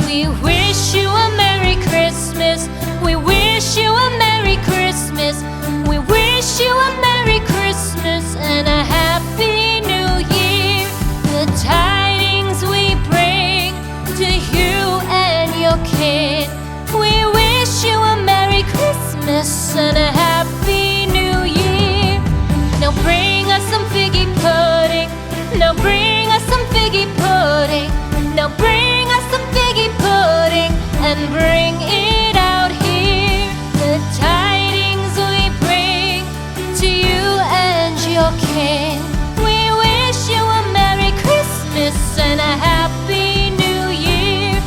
We wish you a Merry Christmas. We wish you a Merry Christmas. We wish you a Merry Christmas and a Happy New Year. The tidings we bring to you and your kid. We wish you a Merry Christmas and a Happy New Year. Now bring us some figgy pudding. Now bring us some figgy pudding. Now bring us some figgy pudding and bring it out here. The tidings we bring to you and your kin. We wish you a Merry Christmas and a Happy New Year.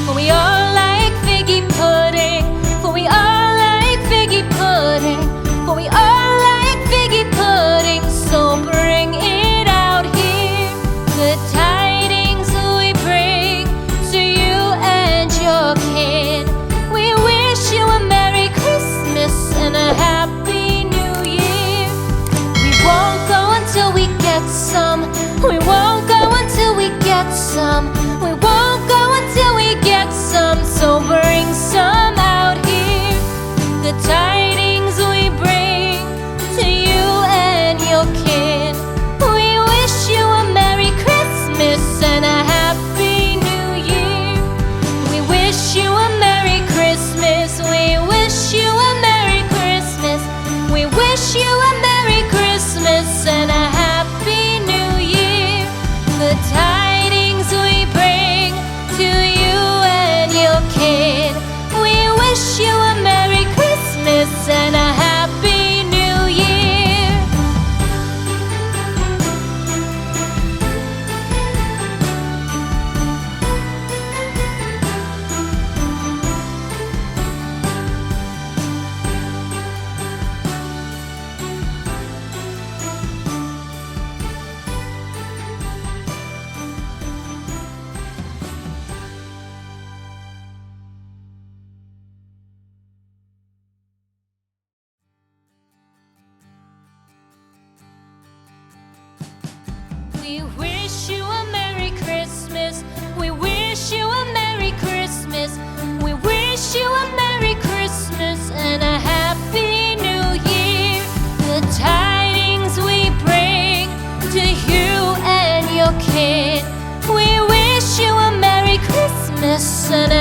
For we all like figgy pudding. For we all like figgy pudding. For we all like figgy pudding. So bring it out here. The tidings we bring to you and your kid. We wish you a Merry Christmas and a Happy New Year. We won't go until we get some. We won't go until we get some. We won't go until we get some. So bring some out here. The tidings we bring to you and your kid. We wish you a Merry Christmas and a Happy New Year. We wish you a Merry Christmas. We wish you a Merry Christmas. We wish you a Merry Christmas and a Happy New Year. The tidings we bring to you and your kid. We wish you a Merry Christmas and a Happy New Year. We wish you a Merry Christmas. We wish you a Merry Christmas. We wish you a Merry Christmas and a Happy New Year. The tidings we bring to you and your kid. We wish you a Merry Christmas and a